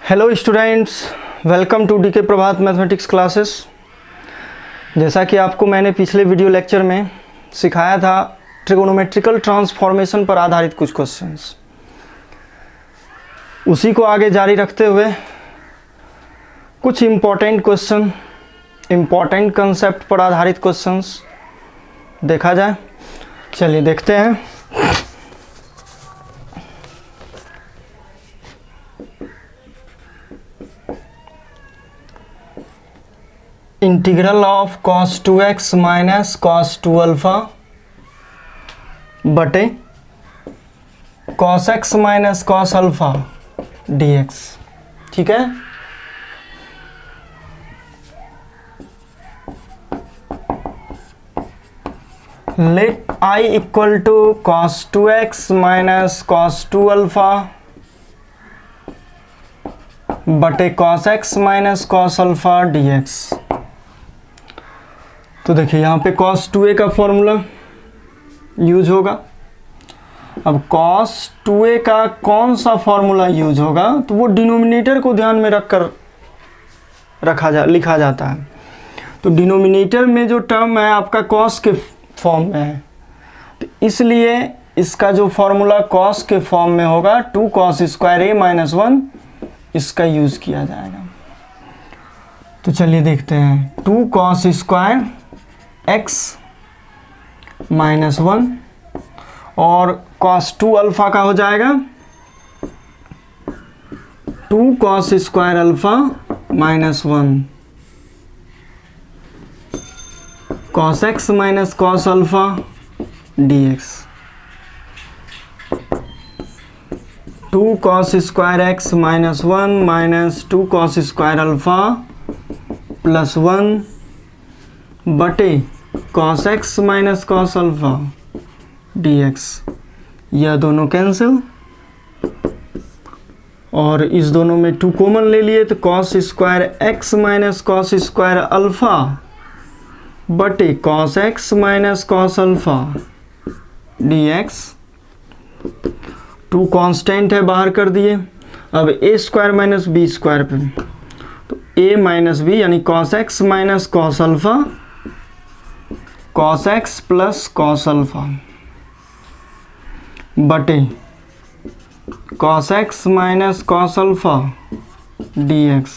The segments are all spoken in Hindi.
Hello students, welcome to DK Prabhat mathematics classes. जैसा कि आपको मैंने पिछले वीडियो लेक्चर में सिखाया था, ट्रिगोनोमेट्रिकल ट्रांसफॉर्मेशन पर आधारित कुछ क्वेश्चंस, उसी को आगे जारी रखते हुए कुछ इम्पोर्टेंट क्वेश्चन, इम्पोर्टेंट कंसेप्ट पर आधारित क्वेश्चंस देखा जाए। चलिए देखते हैं। Integral of cos 2x minus cos 2 alpha बटे cos x minus cos alpha dx। ठीक है, let I equal to cos 2x minus cos 2 alpha बटे cos x minus cos alpha dx। तो देखिए यहाँ पे cos 2a का फॉर्मूला यूज होगा। अब cos 2a का कौन सा फॉर्मूला यूज होगा, तो वो डिनोमिनेटर को ध्यान में रखकर लिखा जाता है। तो डिनोमिनेटर में जो टर्म है आपका cos के फॉर्म में है, तो इसलिए इसका जो फॉर्मूला cos के फॉर्म में होगा 2 cos स्क्वायर a माइनस 1, इसका यूज किया जाएगा। तो चलिए देखते हैं। 2 cos स्क्वायर x माइनस 1 और cos 2 अल्फ़ा का हो जाएगा 2 cos square alpha minus 1 cos x minus cos alpha dx। 2 cos square x minus 1 minus 2 cos square alpha plus 1 बटे cos x minus cos alpha dx। यह दोनों कैंसिल और इस दोनों में 2 कॉमन ले लिए, तो cos square x minus cos square alpha बटे cos x minus cos alpha dx। 2 constant है, बाहर कर दिए। अब a square minus b square पे, तो a माइनस बी यानी cos x minus cos alpha cos x plus cos alpha बटे cos x minus cos alpha dx।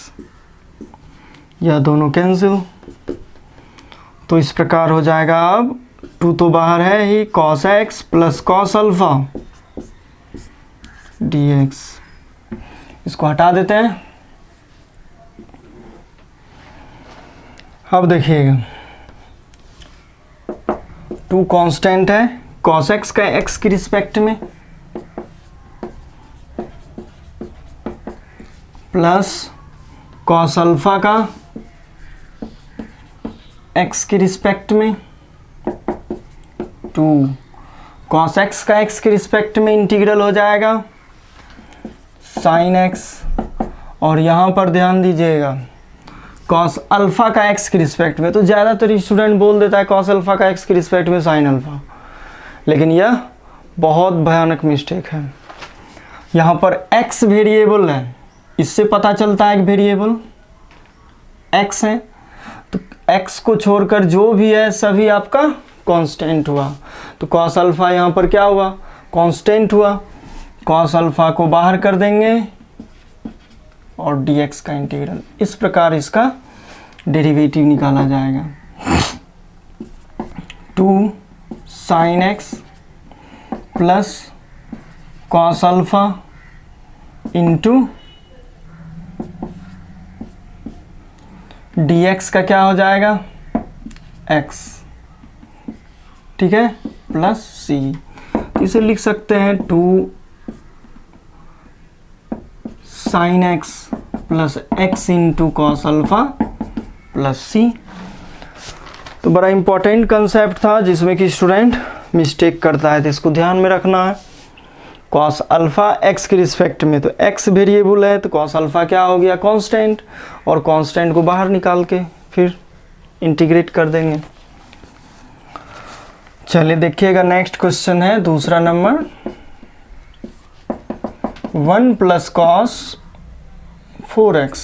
यह दोनों कैंसिल, तो इस प्रकार हो जाएगा। अब 2 तो बाहर है ही, cos x plus cos alpha dx। इसको हटा देते हैं। अब देखिएगा 2 कांस्टेंट है, cos x का x की रिस्पेक्ट में प्लस cos अल्फ़ा का x की रिस्पेक्ट में 2 cos x का x की रिस्पेक्ट में इंटीग्रल हो जाएगा sin x, और यहाँ पर ध्यान दीजिएगा cos अल्फ़ा का x की रिस्पेक्ट में। तो ज़्यादातर स्टूडेंट बोल देता है cos अल्फ़ा का x की रिस्पेक्ट में sin अल्फ़ा, लेकिन यह बहुत भयानक मिस्टेक है। यहाँ पर x वेरिएबल है, इससे पता चलता है कि वेरिएबल x है, तो x को छोड़कर जो भी है सभी आपका कांस्टेंट हुआ। तो cos अल्फ़ा यहाँ पर क्या हुआ, कांस्टेंट हुआ। cos अल्फ़ा को बाहर कर देंगे और dx का इंटीग्रल, इस प्रकार इसका डेरिवेटिव निकाला जाएगा। 2 sin x plus cos alpha into dx का क्या हो जाएगा x, ठीक है, प्लस c। इसे लिख सकते हैं 2 sin x plus x into cos alpha plus c। तो बड़ा इंपॉर्टेंट कंसेप्ट था जिसमें कि स्टूडेंट मिस्टेक करता है, तो इसको ध्यान में रखना है। cos अल्फ़ा x के रिस्पेक्ट में, तो x वेरिएबल है, तो cos अल्फ़ा क्या हो गया कांस्टेंट, और कांस्टेंट को बाहर निकाल के फिर इंटीग्रेट कर देंगे। चलिए देखिएगा, नेक्स्ट क्वेश्चन है दूसरा नंबर। 1 प्लस कॉस 4x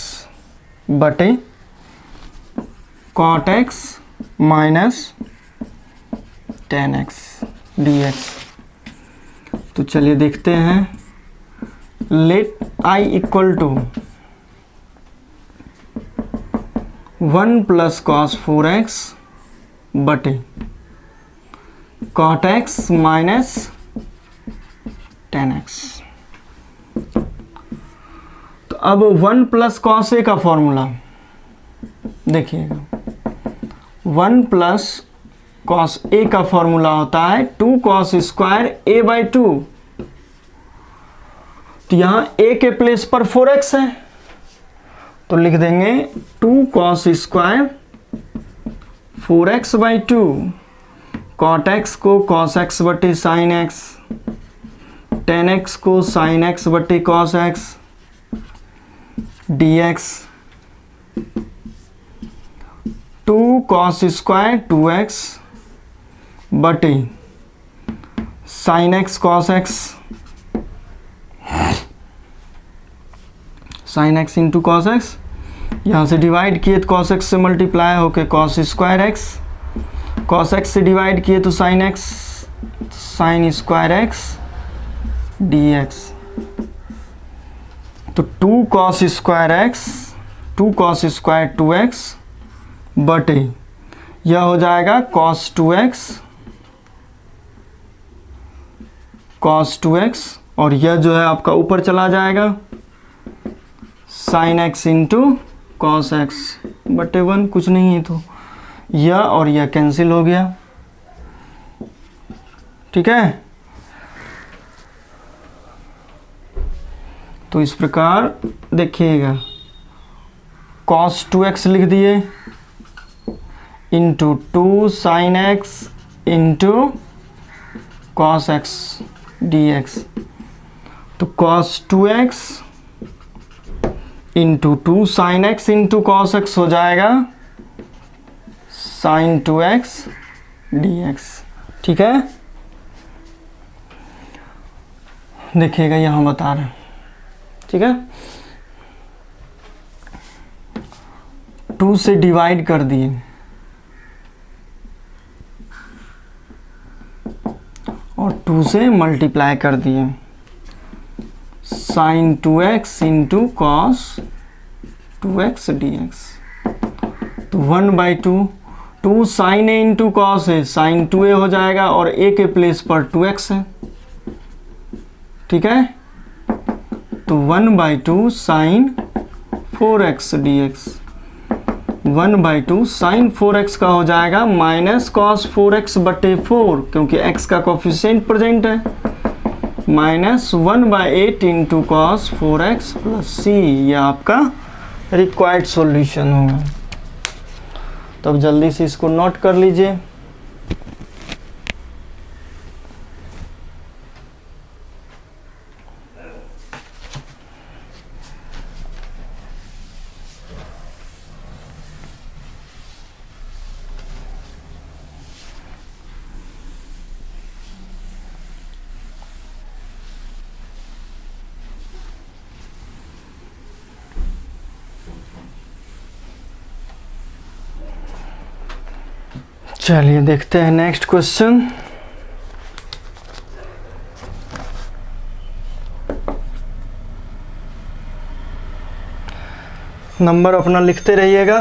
बटे cot x minus tan x dx। तो चलिए देखते हैं, let I equal to 1 plus cos 4x बटे cot x minus tan x। तो अब 1 प्लस कॉस ए का फॉर्मूला देखिएगा, 1 प्लस कॉस ए का फॉर्मूला होता है 2 कॉस स्क्वायर ए बाई 2। तो यहां ए के प्लेस पर 4x है तो लिख देंगे 2 cos square 4x by 2, cot x को कॉस एक्स बटे साइन एक्स, टेन एक्स को साइन एक्स बटे cos x dx, 2 cos square 2x बटे sine x cos x, sine x into cos x, यहाँ से डिवाइड किए तो कॉस एक्स से मल्टीप्लाई होके cos square x, cos x से डिवाइड किए तो sine x, sine square x dx। तो 2 cos square x, 2 cos square 2x बटे यह हो जाएगा कॉस 2x, कॉस 2x, और यह जो है आपका ऊपर चला जाएगा sign x into cos x बटे 1, कुछ नहीं है तो यह और यह कैंसिल हो गया। ठीक है, तो इस प्रकार देखिएगा, cos 2x लिख दिए into 2 sign x into cos x dx। तो cos 2x into 2 sign x into cos x हो जाएगा साइन 2x dx। ठीक है, देखिएगा यहां बता रहे हैं। ठीक है, 2 से डिवाइड कर दिए और 2 से मल्टीप्लाई कर दिए, sign 2x into cos 2x dx। तो 1/2, 2 साइन ए इंटू कॉस है, साइन 2a हो जाएगा और a के प्लेस पर 2x है। ठीक है, तो 1/2 sign 4x dx, 1/2 sign 4x का हो जाएगा माइनस कॉस 4x बटे 4, क्योंकि x का कोफिशिएंट प्रेजेंट है, minus 1/8 into cos 4x plus c। यह आपका रिक्वायर्ड सॉल्यूशन होगा। तो अब जल्दी से इसको नोट कर लीजिए। चलिए देखते हैं नेक्स्ट क्वेश्चन। नंबर अपना लिखते रहिएगा।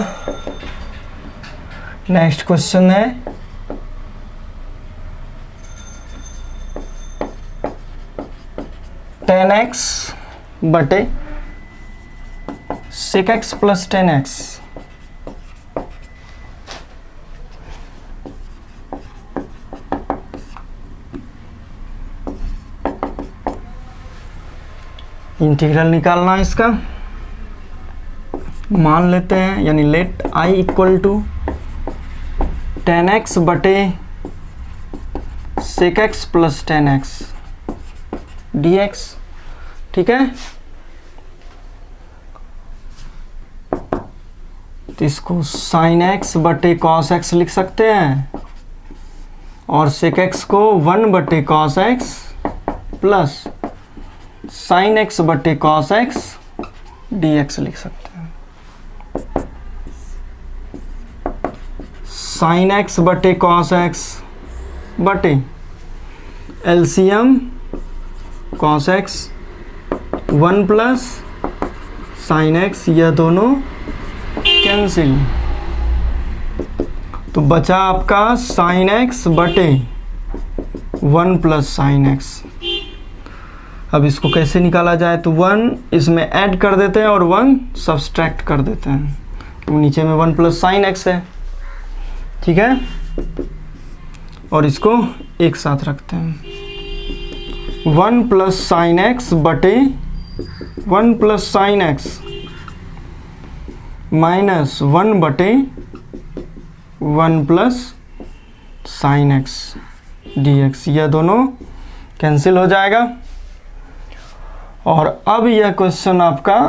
नेक्स्ट क्वेश्चन है टेन एक्स बटे सेक एक्स प्लस 10x। इंटीग्रल निकालना है इसका। मान लेते हैं, यानी late I equal to 10x बटे सेक एक्स प्लस 10x dx। ठीक है, तो इसको साइन एक्स बटे कॉस एक्स लिख सकते हैं और सेक एक्स को 1 बटे cos x plus sine x बटे कॉस एक्स dx लिख सकते हैं। साइन एक्स बटे कॉस एक्स बटे LCM cos x 1 plus sine x, यह दोनों कैंसिल, तो बचा आपका साइन एक्स बटे 1 प्लस साइन एक्स। अब इसको कैसे निकाला जाए, तो 1 इसमें ऐड कर देते हैं और 1 सब्सट्रैक्ट कर देते हैं, तो नीचे में 1 प्लस साइन एक्स है, ठीक है, और इसको एक साथ रखते हैं। 1 प्लस साइन एक्स बटे 1 प्लस साइन एक्स माइनस 1 बटे 1 plus sine x d x, यह दोनों कैंसिल हो जाएगा। और अब यह क्वेश्चन आपका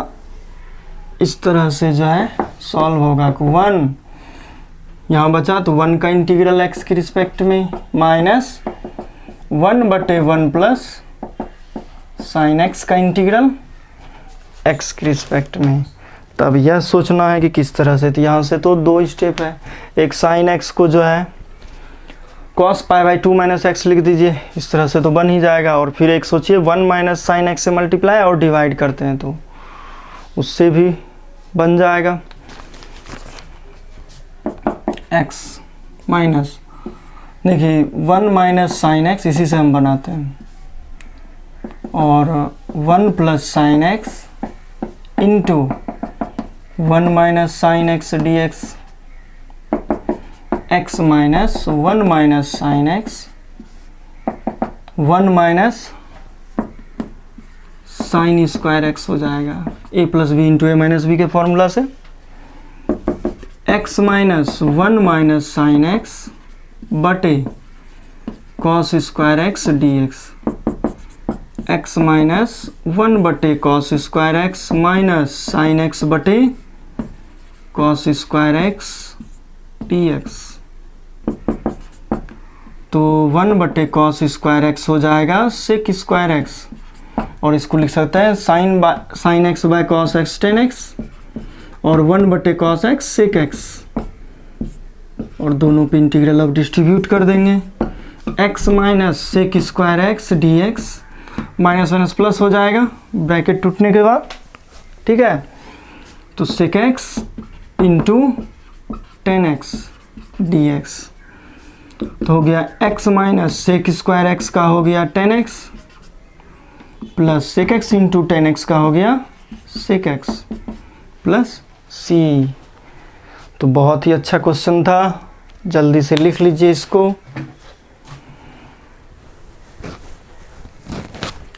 इस तरह से जो है सॉल्व होगा कि 1 यहाँ बचा, तो 1 का इंटीग्रल x के रिस्पेक्ट में माइनस 1 बटे 1 प्लस साइन एक्स का इंटीग्रल x के रिस्पेक्ट में। तब यह सोचना है कि किस तरह से, तो यहाँ से तो 2 स्टेप है, एक साइन एक्स को जो है cos pi by 2 minus x लिख दीजिए, इस तरह से तो बन ही जाएगा, और फिर एक सोचिए 1 माइनस साइन एक्स से मल्टीप्लाई और डिवाइड करते हैं तो उससे भी बन जाएगा, x माइनस, देखिए 1 माइनस साइन एक्स इसी से हम बनाते हैं, और 1 plus sine x into 1 minus sine x d x, x minus 1 minus sine एक्स 1 माइनस साइन स्क्वायर एक्स हो जाएगा, a plus b into a minus b के फॉर्मूला से, x minus 1 minus sine x बटे cos square x d x, x minus 1 बटे cos square x minus sine x बटे cos square x d x, तो 1 बटे कॉस स्क्वायर एक्स हो जाएगा सेक स्क्वायर एक्स, और इसको लिख सकते हैं sine x by cos x tan x, और 1 बटे कॉस एक्स सेक एक्स, और दोनों पे इंटीग्रल अब डिस्ट्रीब्यूट कर देंगे, x minus sec square x d x, minus minus plus हो जाएगा ब्रैकेट टूटने के बाद, ठीक है, तो सेक एक्स इंटू 10x dx, तो हो गया x minus sec square x का हो गया 10x plus sec x into 10x का हो गया सेक एक्स प्लस c। तो बहुत ही अच्छा क्वेश्चन था, जल्दी से लिख लीजिए इसको,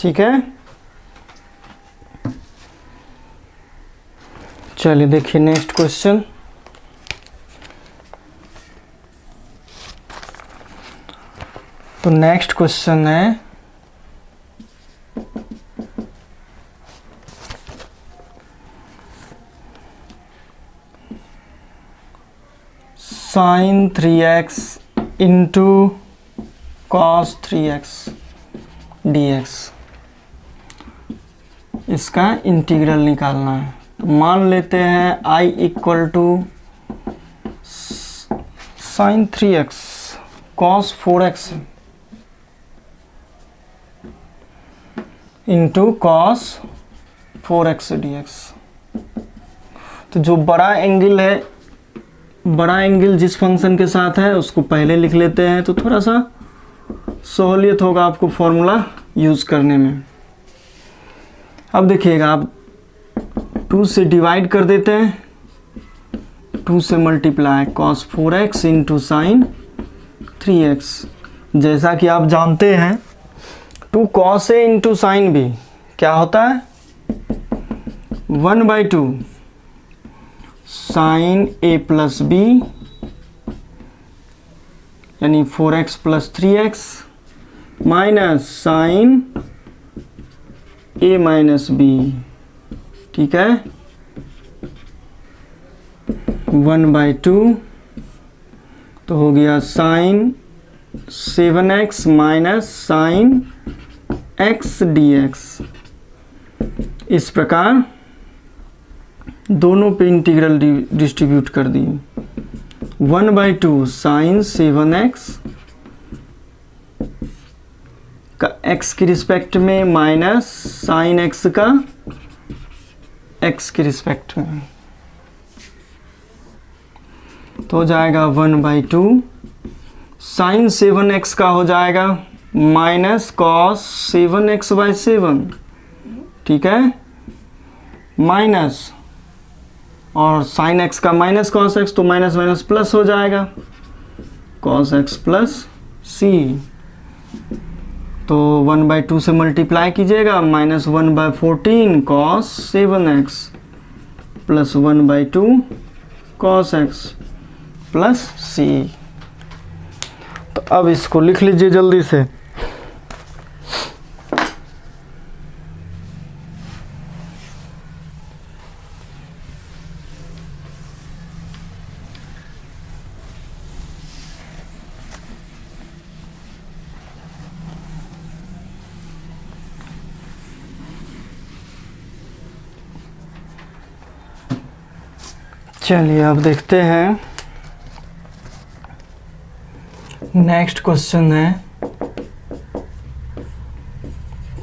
ठीक है। चलिए देखिए नेक्स्ट क्वेश्चन, तो नेक्स्ट क्वेश्चन है sine 3x into cos 3x dx, इसका इंटीग्रल निकालना है। तो मान लेते हैं I equal to sine 3x cos 4x into cos 4x dx, तो जो बड़ा एंगल है, बड़ा एंगल जिस फंक्शन के साथ है उसको पहले लिख लेते हैं, तो थोड़ा सा सहूलियत होगा आपको फॉर्मूला यूज़ करने में। अब देखिएगा, आप 2 से डिवाइड कर देते हैं, 2 से multiply cos 4x into sine 3x, जैसा कि आप जानते हैं 2 cos A into sine B क्या होता है 1/2 साइन ए प्लस बी, यानी 4x plus 3x minus sine a minus b, ठीक है, 1/2, तो हो गया sine 7x minus sine x dx। इस प्रकार दोनों पे इंटीग्रल डिस्ट्रीब्यूट कर दिए। 1/2 साइन 7x का x की रिस्पेक्ट में माइनस साइन x का x की रिस्पेक्ट में, तो हो जाएगा 1/2 साइन 7x का हो जाएगा माइनस कॉस 7x/7, ठीक है, माइनस और साइन x का माइनस कॉस x, तो माइनस माइनस प्लस हो जाएगा कॉस x प्लस c, तो 1/2 से मल्टीप्लाई कीजिएगा, minus 1/14 cos 7x plus 1/2 cos x plus c। तो अब इसको लिख लीजिए जल्दी से। चलिए अब देखते हैं नेक्स्ट क्वेश्चन है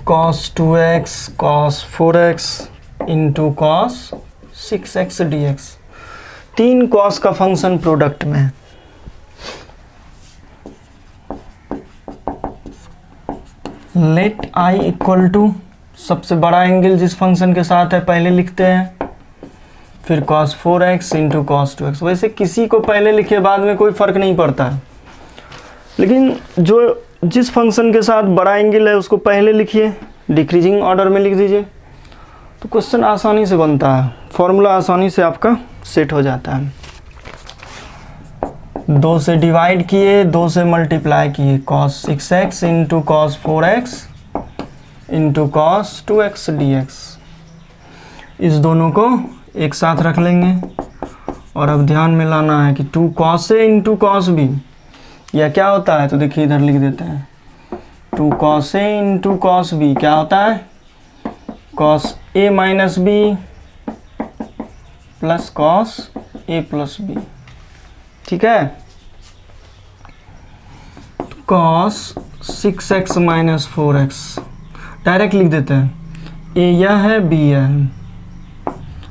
cos 2x cos 4x into cos 6x dx। 3 cos का फंक्शन प्रोडक्ट में है। लेट i इक्वल टू सबसे बड़ा एंगल जिस फंक्शन के साथ है पहले लिखते हैं, फिर cos 4x into cos 2x। वैसे किसी को पहले लिखे बाद में कोई फ़र्क नहीं पड़ता है, लेकिन जो जिस फंक्शन के साथ बड़ा एंगल है उसको पहले लिखिए, डिक्रीजिंग ऑर्डर में लिख दीजिए, तो क्वेश्चन आसानी से बनता है, फॉर्मूला आसानी से आपका सेट हो जाता है। 2 से डिवाइड किए, 2 से मल्टीप्लाई किए, cos 6x into cos 4x into cos 2x dx। इस दोनों को एक साथ रख लेंगे और अब ध्यान में लाना है कि 2 cos a into cos b यह क्या होता है, तो देखिए इधर लिख देते हैं 2 cos a into cos b क्या होता है, cos a minus b plus cos a plus b, ठीक है। cos 6x minus 4x direct लिख देते हैं, a यह है b यह है,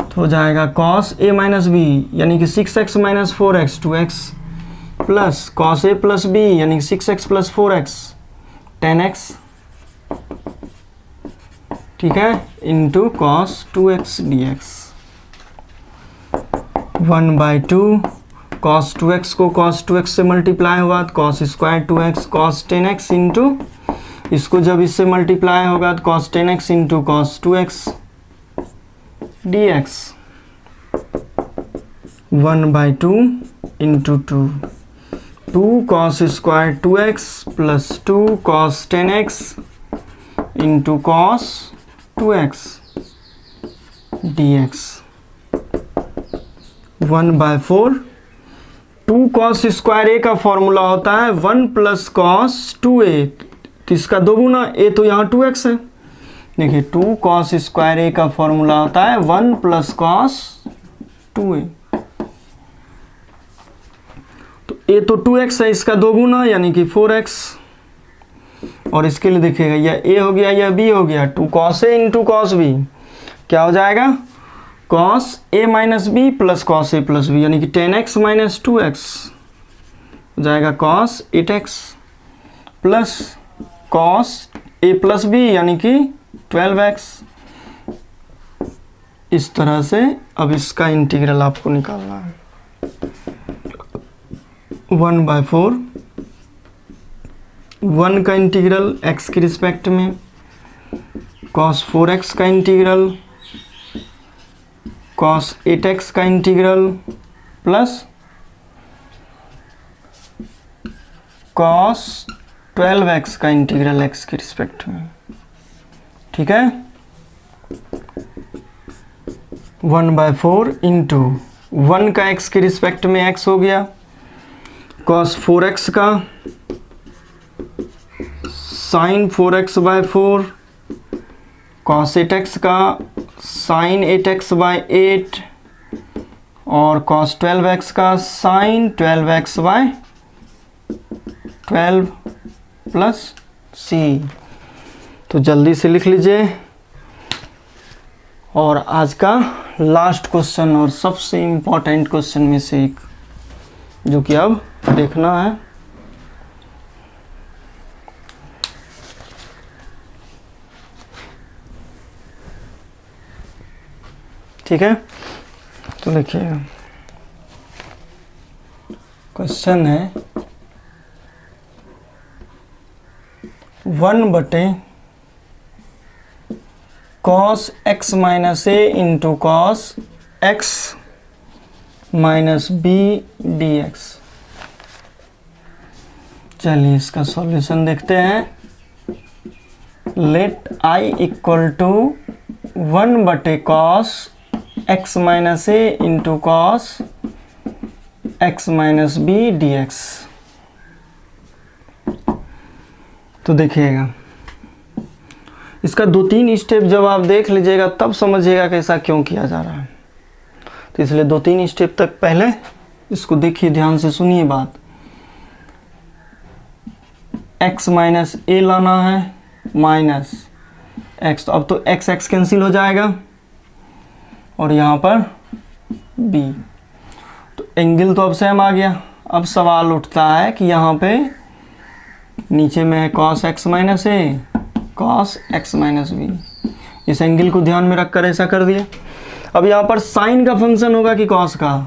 तो हो जाएगा cos a माइनस b यानी कि 6x minus 4x 2x plus cos a plus b यानी कि 6x प्लस 4x 10x, ठीक है, into cos 2x dx। 1/2 cos 2x को cos 2x से मल्टीप्लाई हुआ तो cos square 2x cos 10x into इसको जब इससे मल्टीप्लाई होगा तो cos 10x into cos 2x dx। 1/2 into 2 cos square 2x plus 2 cos 10x into cos 2x dx। 1/4 2 cos square a का फॉर्मूला होता है 1 प्लस cos 2a, तो इसका दोगुना a तो यहाँ 2x है, देखिए 2 cos स्क्वायर a का फॉर्मूला होता है 1 प्लस cos 2a, तो a तो 2x है, इसका दोगुना यानी कि 4x, और इसके लिए देखिएगा यह a हो गया यह b हो गया, 2 cos a into cos b क्या हो जाएगा, cos a minus b plus cos a plus b यानी कि 10x माइनस 2x हो जाएगा cos 8x plus cos a plus b यानी कि 12x। इस तरह से अब इसका इंटीग्रल आपको निकालना है। 1/4 1 का इंटीग्रल x के रिस्पेक्ट में, cos 4x का इंटीग्रल, cos 8x का इंटीग्रल प्लस cos 12x का इंटीग्रल x के रिस्पेक्ट में, ठीक है। 1/4 इंटू 1 का x के रिस्पेक्ट में x हो गया, cos 4x का sin 4x/4, cos 8x का sin 8x/8 और cos 12x का साइन 12x/12 प्लस c। तो जल्दी से लिख लीजिए। और आज का लास्ट क्वेश्चन और सबसे इम्पोर्टेंट क्वेश्चन में से एक, जो कि अब देखना है। ठीक है, तो देखिए क्वेश्चन है 1/cos x minus a into cos x minus b dx। चलिए इसका सॉल्यूशन देखते हैं। Let i equal to 1/cos x minus a into cos x minus b dx। तो देखिएगा इसका 2-3 स्टेप जब आप देख लीजिएगा तब समझिएगा कि ऐसा क्यों किया जा रहा है। तो इसलिए 2-3 स्टेप तक पहले इसको देखिए, ध्यान से सुनिए बात। x माइनस a लाना है माइनस x, तो अब तो x x कैंसिल हो जाएगा और यहाँ पर b, तो एंगल तो अब सेम आ गया। अब सवाल उठता है कि यहाँ पे नीचे में है cos x minus a cos x minus b, इस एंगल को ध्यान में रखकर ऐसा कर दिए। अब यहाँ पर साइन का फंक्शन होगा कि cos का,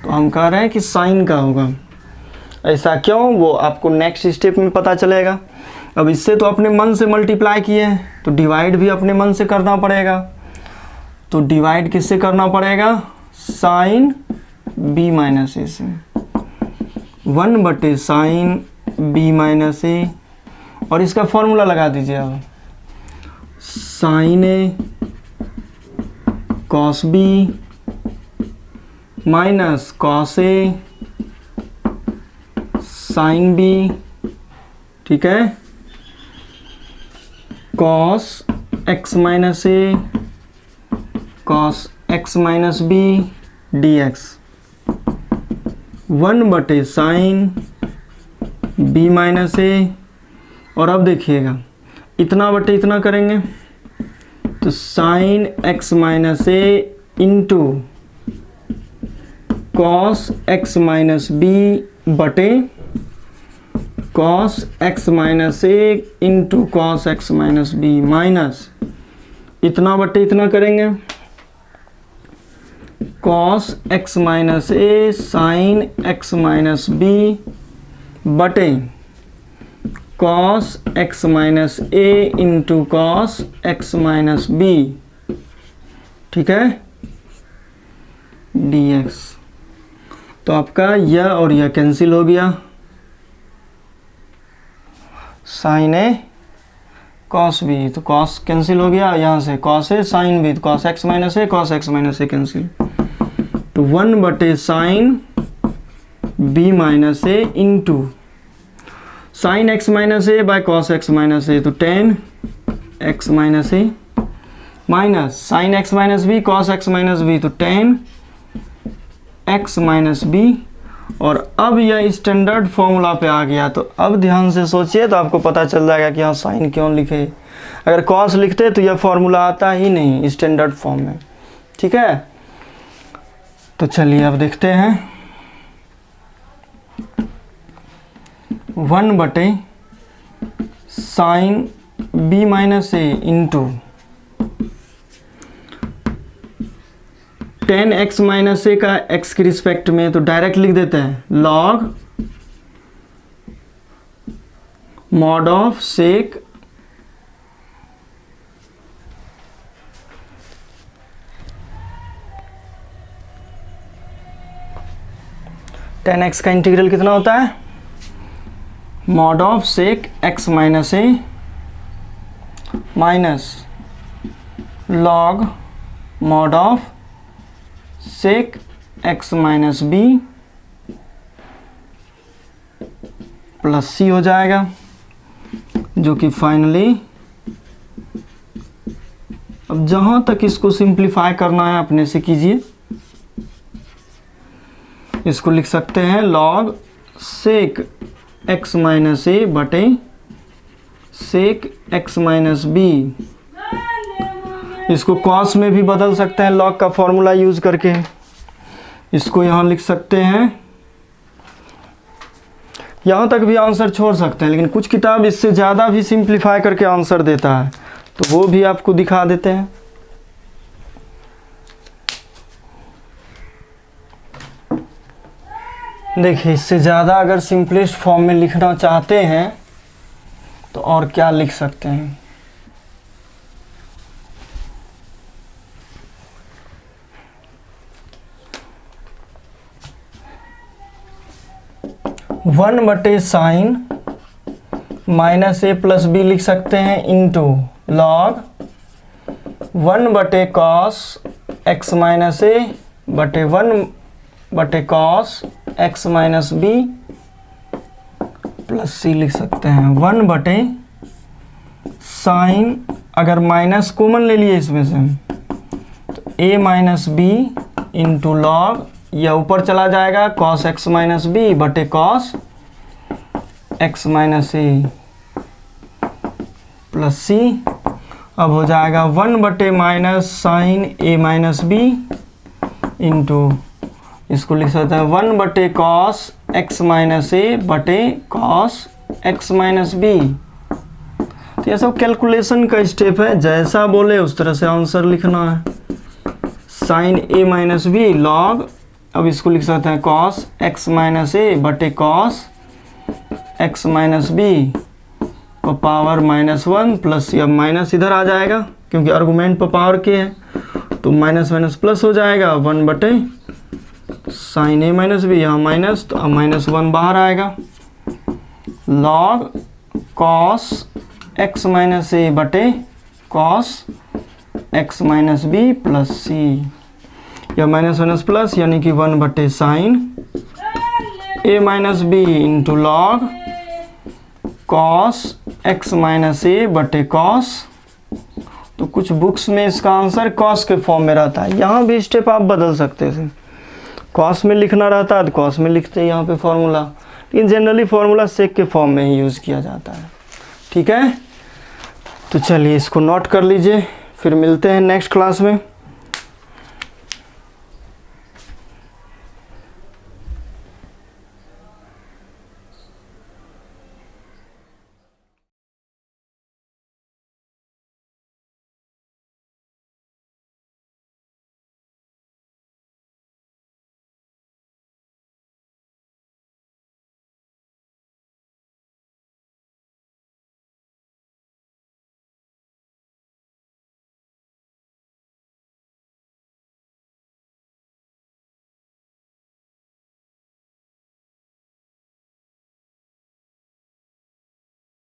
तो हम कह रहे हैं कि साइन का होगा। ऐसा क्यों, वो आपको नेक्स्ट स्टेप में पता चलेगा। अब इससे तो अपने मन से मल्टीप्लाई किए हैं, तो डिवाइड भी अपने मन से करना पड़ेगा। तो डिवाइड किससे करना पड़ेगा, साइन b माइनस ए से। 1/sin b माइनस ए, और इसका फॉर्मूला लगा दीजिए अब, sine a cos b minus cos a sine b, ठीक है, cos x minus a cos x minus b dx। 1/sin b minus a, और अब देखिएगा इतना बटे इतना करेंगे तो sine x minus a into cos x minus b बटे cos x minus a into cos x minus b minus इतना बटे इतना करेंगे cos x minus a sine x minus b बटे cos x minus a into cos x minus b, ठीक है, dx। तो आपका यह और यह कैंसिल हो गया, साइन ए कॉस बी, तो कॉस कैंसिल हो गया, यहाँ से कॉस ए साइन बी, तो cos x minus a cos x minus a cancel. तो 1/sin b minus a into sine x minus a by cos x minus a, तो tan x minus a minus sine x minus b cos x minus b, तो tan x माइनस बी। और अब यह स्टैंडर्ड फॉर्मूला पे आ गया। तो अब ध्यान से सोचिए तो आपको पता चल जाएगा कि यहाँ साइन क्यों लिखे। अगर cos लिखते तो यह फॉर्मूला आता ही नहीं स्टैंडर्ड फॉर्म में, ठीक है। तो चलिए अब देखते हैं 1/sin b minus a into tan x minus ए का x के रिस्पेक्ट में, तो डायरेक्ट लिख देते हैं log mod of sec tan x का इंटीग्रल कितना होता है, mod of sec x minus a minus log mod of sec x minus b plus c हो जाएगा, जो कि फाइनली अब जहाँ तक इसको सिंप्लीफाई करना है अपने से कीजिए। इसको लिख सकते हैं log sec x minus a बटे sec x माइनस बी। इसको cos में भी बदल सकते हैं log का फॉर्मूला यूज करके। इसको यहाँ लिख सकते हैं, यहाँ तक भी आंसर छोड़ सकते हैं, लेकिन कुछ किताब इससे ज़्यादा भी सिंप्लीफाई करके आंसर देता है, तो वो भी आपको दिखा देते हैं। देखिए, इससे ज़्यादा अगर सिंपलेस्ट फॉर्म में लिखना चाहते हैं तो और क्या लिख सकते हैं। वन बटे साइन माइनस ए प्लस बी लिख सकते हैं इंटू लॉग 1 बटे कॉस एक्स माइनस ए बटे 1 बटे cos x minus b plus c लिख सकते हैं 1 बटे साइन, अगर माइनस कॉमन ले लिए इसमें से तो ए माइनस बी इंटू लॉग, यह ऊपर चला जाएगा कॉस एक्स माइनस बी बटे कॉस एक्स माइनस ए प्लस सी। अब हो जाएगा 1 बटे minus sine a minus b into, इसको लिख सकते हैं 1 बटे कॉस एक्स माइनस ए बटे कॉस एक्स माइनस बी। तो यह सब कैलकुलेशन का स्टेप है, जैसा बोले उस तरह से आंसर लिखना है। Sign a minus B log, अब इसको लिख सकते हैं कॉस एक्स माइनस ए बटे कॉस एक्स माइनस बी और पावर -1 प्लस, अब माइनस इधर आ जाएगा क्योंकि आर्गुमेंट पर पावर के है, तो माइनस माइनस प्लस हो जाएगा 1 बटे साइन ए माइनस बी, यहाँ माइनस, तो अब -1 बाहर आएगा log cos x minus a बटे cos x minus b plus c, या माइनस माइनस प्लस यानी कि 1 बटे sine a minus b into log cos x minus a बटे कॉस। तो कुछ बुक्स में इसका आंसर कॉस के फॉर्म में रहता है, यहाँ भी स्टेप आप बदल सकते थे, कॉस में लिखना रहता है तो कॉस में लिखते हैं यहाँ पे फॉर्मूला, लेकिन जनरली फॉर्मूला सेक के फॉर्म में ही यूज़ किया जाता है। ठीक है, तो चलिए इसको नोट कर लीजिए, फिर मिलते हैं नेक्स्ट क्लास में।